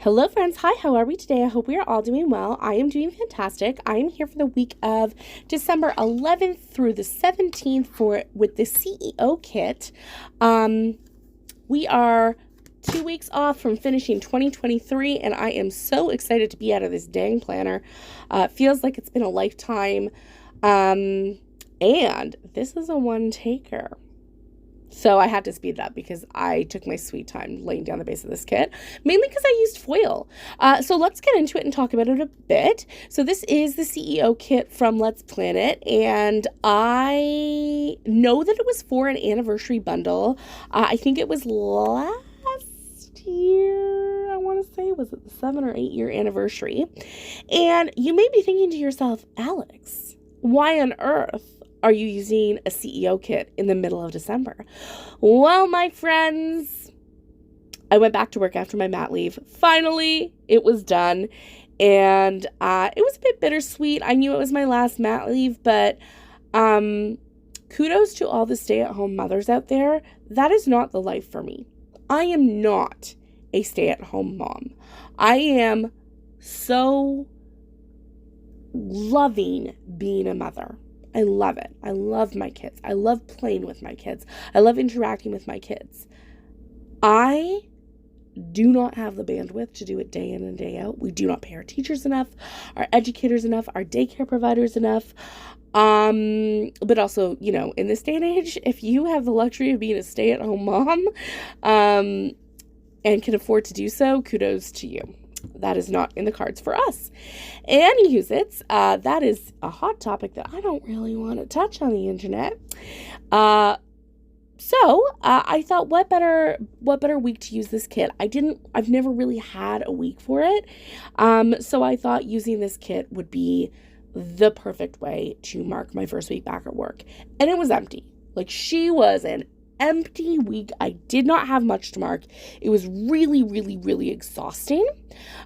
Hello friends, hi, how are we today? I hope we are all doing well. I am doing fantastic. I am here for the week of December 11th through the 17th with the CEO kit. We are 2 weeks off from finishing 2023 and I am so excited to be out of this dang planner. It feels like it's been a lifetime. And this is a one taker. So I had to speed it up because I took my sweet time laying down the base of this kit, mainly because I used foil. So let's get into it and talk about it a bit. So this is the CEO kit from Let's Plan It, and I know that it was for an anniversary bundle. I think it was last year, I want to say, was it the 7 or 8 year anniversary? And you may be thinking to yourself, Alex, why on earth are you using a CEO kit in the middle of December? Well, my friends, I went back to work after my mat leave. Finally, it was done. And it was a bit bittersweet. I knew it was my last mat leave, but kudos to all the stay-at-home mothers out there. That is not the life for me. I am not a stay-at-home mom. I am so loving being a mother. I love it. I love my kids. I love playing with my kids. I love interacting with my kids. I do not have the bandwidth to do it day in and day out. We do not pay our teachers enough, our educators enough, our daycare providers enough. But also, in this day and age, if you have the luxury of being a stay-at-home mom, and can afford to do so, kudos to you. That is not in the cards for us. Anywho, that is a hot topic that I don't really want to touch on the internet. So I thought, what better week to use this kit? I've never really had a week for it. So I thought using this kit would be the perfect way to mark my first week back at work. And it was empty. Like, she was an empty week. I did not have much to mark. It was really, really, really exhausting.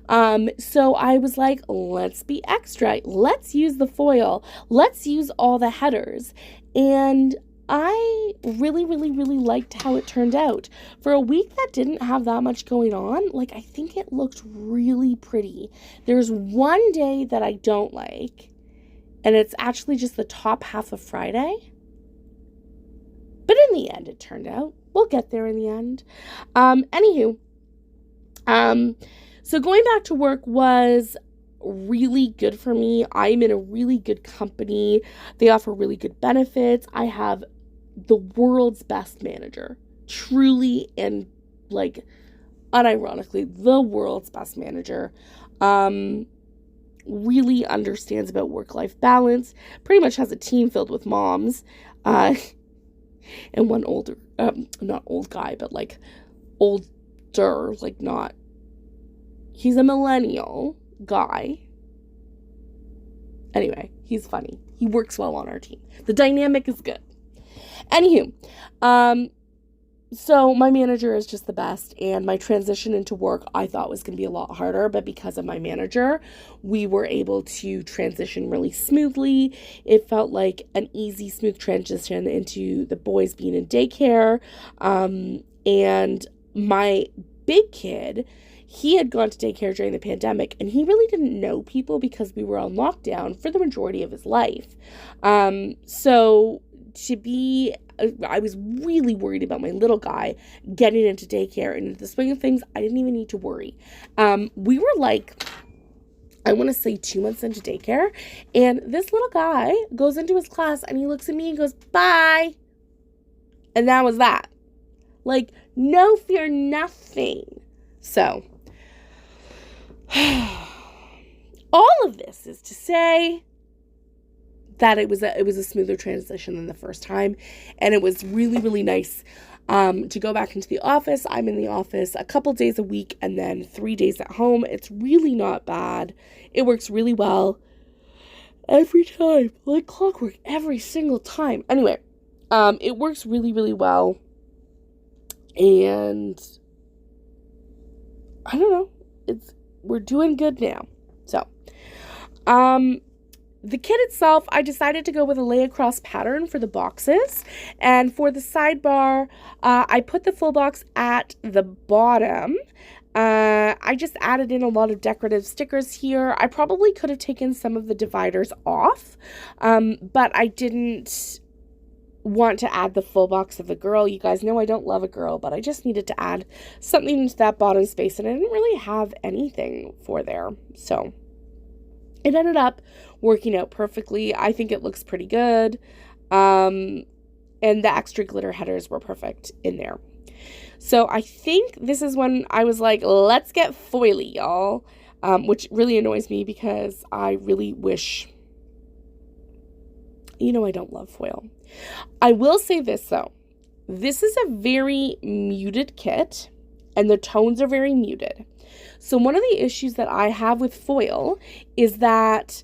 So I was like, let's be extra. Let's use the foil. Let's use all the headers. And I really, really, really liked how it turned out. For a week that didn't have that much going on, I think it looked really pretty. There's one day that I don't like, and it's actually just the top half of Friday. But in the end, it turned out. We'll get there in the end. So going back to work was really good for me. I'm in a really good company. They offer really good benefits. I have the world's best manager. Truly and unironically, the world's best manager. Really understands about work-life balance. Pretty much has a team filled with moms. And one older, not old guy, but older, he's a millennial guy. Anyway, he's funny. He works well on our team. The dynamic is good. Anywho, so my manager is just the best, and my transition into work I thought was going to be a lot harder, but because of my manager, we were able to transition really smoothly. It felt like an easy, smooth transition into the boys being in daycare, and my big kid, he had gone to daycare during the pandemic, and he really didn't know people because we were on lockdown for the majority of his life. I was really worried about my little guy getting into daycare, and into the swing of things, I didn't even need to worry. We were I want to say 2 months into daycare, and this little guy goes into his class, and he looks at me and goes, bye. And that was that. No fear, nothing. So, all of this is to say that it was a smoother transition than the first time, and it was really, really nice to go back into the office. I'm in the office a couple days a week and then 3 days at home. It's really not bad. It works really well every time, like clockwork, every single time. Anyway, it works really, really well, and I don't know, we're doing good now. So, the kit itself, I decided to go with a lay across pattern for the boxes, and for the sidebar, I put the full box at the bottom, I just added in a lot of decorative stickers here. I probably could have taken some of the dividers off, but I didn't want to add the full box of the girl. You guys know I don't love a girl, but I just needed to add something into that bottom space, and I didn't really have anything for there. So it ended up working out perfectly. I think it looks pretty good. And the extra glitter headers were perfect in there. So I think this is when I was like, let's get foily, y'all. Which really annoys me because I really wish, I don't love foil. I will say this, though. This is a very muted kit, and the tones are very muted. So one of the issues that I have with foil is that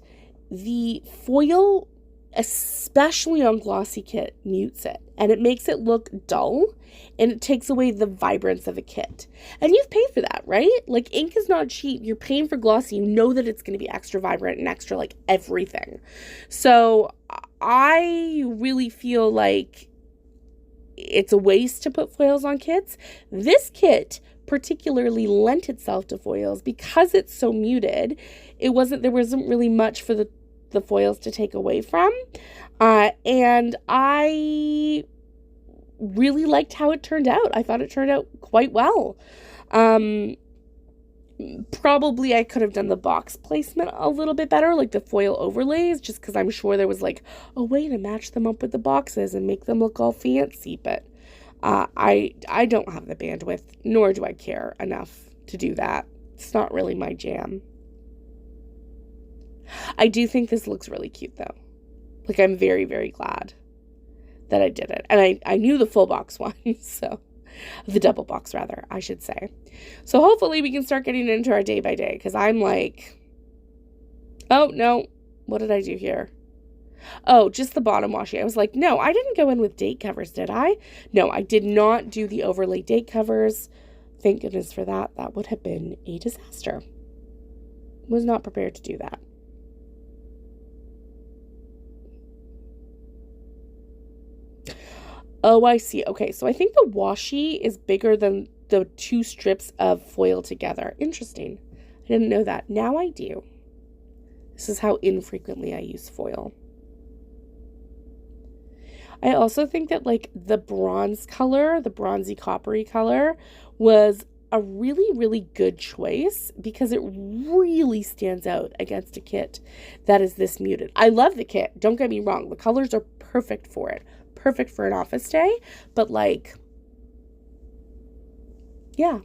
the foil, especially on glossy kit, mutes it, and it makes it look dull, and it takes away the vibrance of a kit. And you've paid for that, right? Like, ink is not cheap. You're paying for glossy. You know that it's going to be extra vibrant and extra, like, everything. So I really feel like it's a waste to put foils on kits. This kit particularly lent itself to foils because it's so muted. There wasn't really much for the foils to take away from. And I really liked how it turned out. I thought it turned out quite well. Probably I could have done the box placement a little bit better, like the foil overlays, just because I'm sure there was like a way to match them up with the boxes and make them look all fancy. But I don't have the bandwidth, nor do I care enough to do that. It's not really my jam. I do think this looks really cute, though. Like, I'm very, very glad that I did it. And I knew the full box one, so the double box, rather, I should say. So hopefully we can start getting into our day by day, because I'm like, oh, no, what did I do here? Oh, just the bottom washi. I was like, no, I didn't go in with date covers, did I? No, I did not do the overlay date covers. Thank goodness for that. That would have been a disaster. Was not prepared to do that. Oh, I see. Okay, so I think the washi is bigger than the two strips of foil together. Interesting. I didn't know that. Now I do. This is how infrequently I use foil. I also think that, like, the bronze color, the bronzy coppery color, was a really, really good choice because it really stands out against a kit that is this muted. I love the kit. Don't get me wrong. The colors are perfect for it. Perfect for an office day. But, like, yeah.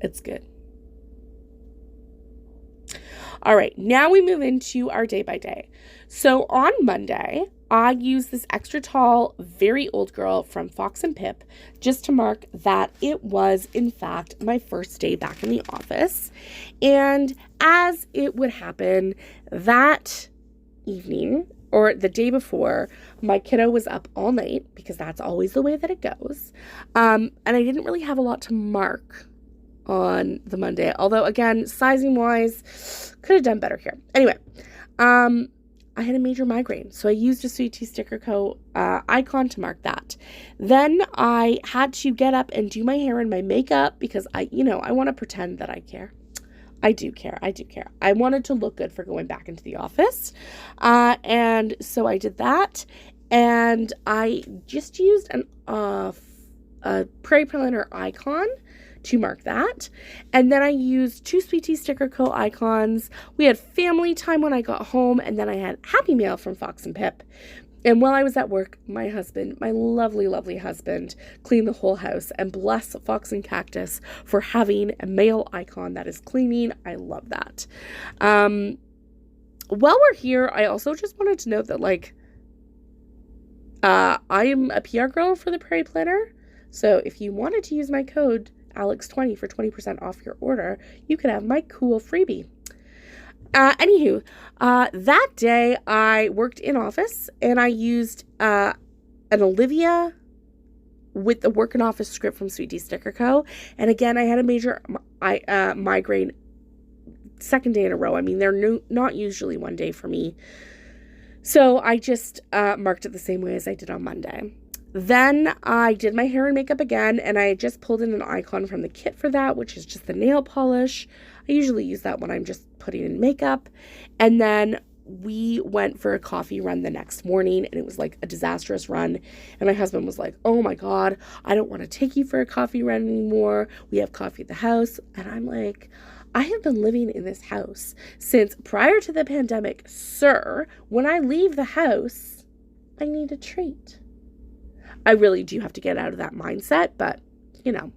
It's good. All right, now we move into our day by day. So on Monday, I used this extra tall, very old girl from Fox and Pip just to mark that it was, in fact, my first day back in the office. And as it would happen, that evening or the day before, my kiddo was up all night because that's always the way that it goes. And I didn't really have a lot to mark on the Monday, although again, sizing wise, could have done better here. Anyway, I had a major migraine, so I used a Sweet Tea Sticker Co. icon to mark that. Then I had to get up and do my hair and my makeup because I want to pretend that I care. I do care. I wanted to look good for going back into the office, and so I did that, and I just used a Prairie Planner icon to mark that. And then I used 2 Sweet Tea Sticker Co. icons. We had family time when I got home, and then I had Happy Mail from Fox and Pip. And while I was at work, my husband, my lovely, lovely husband, cleaned the whole house. And bless Fox and Cactus for having a mail icon that is cleaning. I love that. While we're here, I also just wanted to note that, like, I am a PR girl for the Prairie Planner. So if you wanted to use my code Alex20 for 20% off your order, you could have my cool freebie. Anywho, that day I worked in office and I used an Olivia with the work in office script from Sweet Tea Sticker Co. And again, I had a major migraine second day in a row. I mean, they're not usually one day for me. So I just marked it the same way as I did on Monday. Then I did my hair and makeup again, and I just pulled in an icon from the kit for that, which is just the nail polish. I usually use that when I'm just putting in makeup. And then we went for a coffee run the next morning, and it was like a disastrous run. And my husband was like, oh my God, I don't want to take you for a coffee run anymore. We have coffee at the house. And I'm like, I have been living in this house since prior to the pandemic, sir. When I leave the house, I need a treat. I really do have to get out of that mindset, but you know.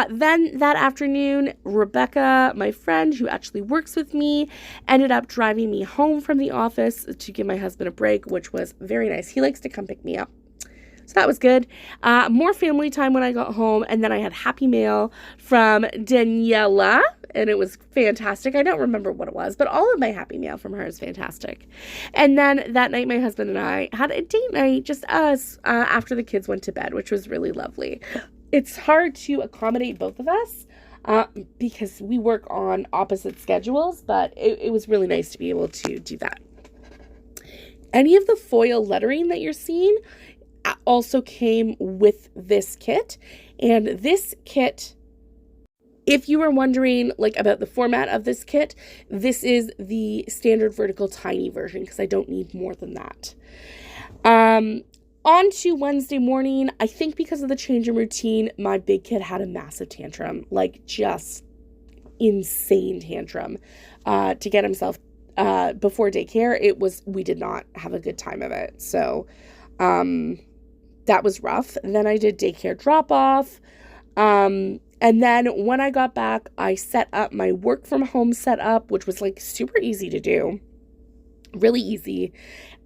Then that afternoon, Rebecca, my friend who actually works with me, ended up driving me home from the office to give my husband a break, which was very nice. He likes to come pick me up. So that was good. More family time when I got home, and then I had Happy Mail from Daniela, and it was fantastic. I don't remember what it was, but all of my Happy Mail from her is fantastic. And then that night, my husband and I had a date night, just us, after the kids went to bed, which was really lovely. It's hard to accommodate both of us because we work on opposite schedules, but it was really nice to be able to do that. Any of the foil lettering that you're seeing also came with this kit. And this kit, if you were wondering like about the format of this kit, this is the standard vertical tiny version because I don't need more than that. On to Wednesday morning, I think because of the change in routine, my big kid had a massive tantrum, like just insane tantrum to get himself before daycare. We did not have a good time of it. So that was rough. And then I did daycare drop off. And then when I got back, I set up my work from home setup, which was like super easy to do, really easy.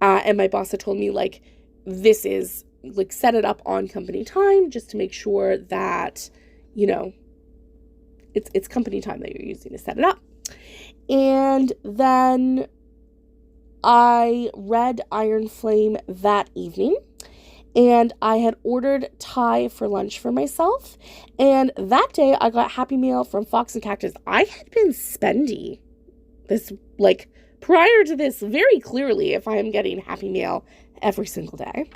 And my boss had told me like, this is like, set it up on company time just to make sure that, you know, it's company time that you're using to set it up. And then I read Iron Flame that evening. And I had ordered Thai for lunch for myself. And that day I got Happy Meal from Fox and Cactus. I had been spendy this, like, prior to this, very clearly, if I am getting Happy Meal every single day.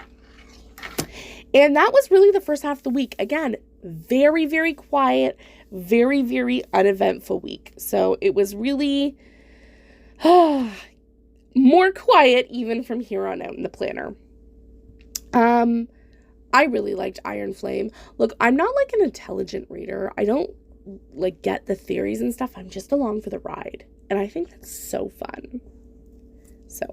And that was really the first half of the week. Again, very, very quiet, very, very uneventful week. So it was really more quiet even from here on out in the planner. I really liked Iron Flame. Look, I'm not like an intelligent reader. I don't like get the theories and stuff. I'm just along for the ride. And I think that's so fun. So,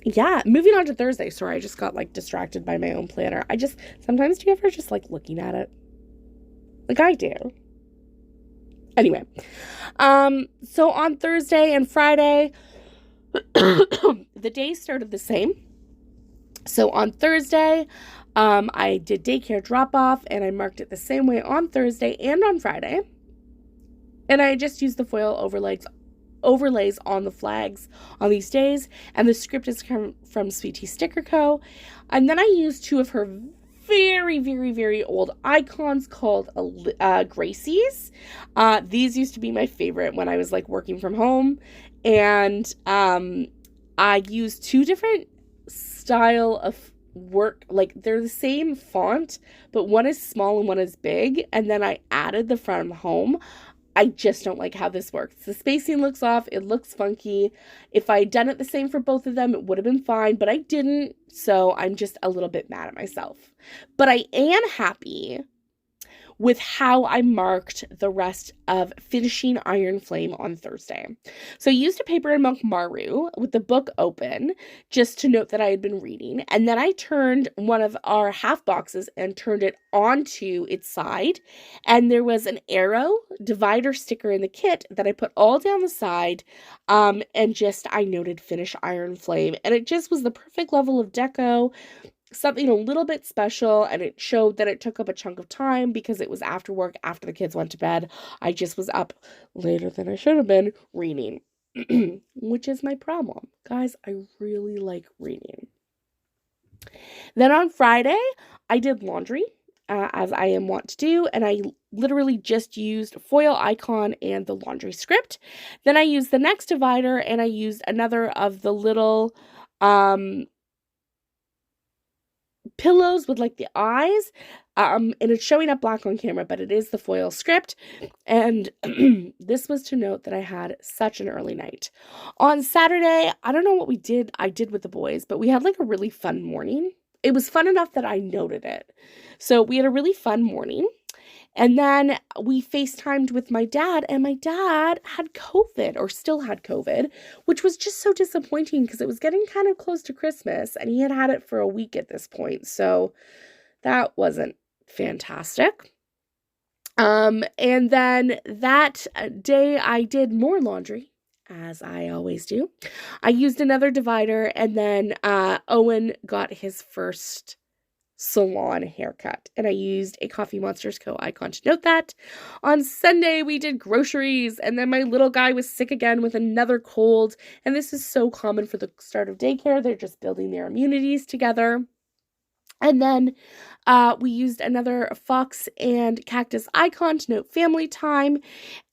yeah, moving on to Thursday. Sorry, I just got like distracted by my own planner. Sometimes do you ever just like looking at it? Like I do. Anyway, so on Thursday and Friday, the days started the same. So on Thursday, I did daycare drop-off, and I marked it the same way on Thursday and on Friday. And I just used the foil overlays on the flags on these days, and the script is from Sweet Tea Sticker Co. And then I used two of her very, very, very old icons called Gracie's. These used to be my favorite when I was like working from home. And I used two different style of work. Like they're the same font, but one is small and one is big. And then I added the from home. I just don't like how this works. The spacing looks off. It looks funky. If I had done it the same for both of them, it would have been fine, but I didn't. So I'm just a little bit mad at myself. But I am happy with how I marked the rest of finishing Iron Flame on Thursday. So I used a paper and Monk Maru with the book open just to note that I had been reading. And then I turned one of our half boxes and turned it onto its side. And there was an arrow divider sticker in the kit that I put all down the side. And I noted finish Iron Flame. And it just was the perfect level of deco. Something a little bit special, and it showed that it took up a chunk of time because it was after work, after the kids went to bed. I just was up later than I should have been reading, which is my problem. Guys, I really like reading. Then on Friday, I did laundry. as I am wont to do, and I literally just used foil icon and the laundry script. Then I used the next divider, and I used another of the little pillows with like the eyes, and it's showing up black on camera, but it is the foil script. And this was to note that I had such an early night. On Saturday, I don't know what I did with the boys, but we had like a really fun morning. It was fun enough that I noted it. So we had a really fun morning. And then we FaceTimed with my dad, and my dad had COVID, or still had COVID, which was just so disappointing because it was getting kind of close to Christmas, and he had had it for a week at this point. So that wasn't fantastic. And then that day I did more laundry, as I always do. I used another divider, and then Owen got his first salon haircut, and I used a Coffee Monsters Co. icon to note that. On Sunday, we did groceries, and then my little guy was sick again with another cold, and this is so common for the start of daycare. They're just building their immunities together. And then we used another fox and cactus icon to note family time.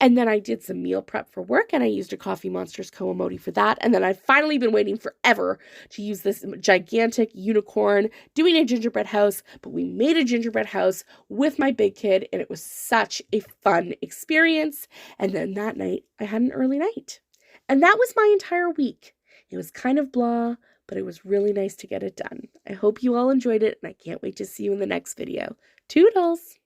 And then I did some meal prep for work, and I used a Coffee Monsters Co emoji for that. And then I've finally been waiting forever to use this gigantic unicorn doing a gingerbread house. But we made a gingerbread house with my big kid, and it was such a fun experience. And then that night I had an early night. And that was my entire week. It was kind of blah, but it was really nice to get it done. I hope you all enjoyed it, and I can't wait to see you in the next video. Toodles!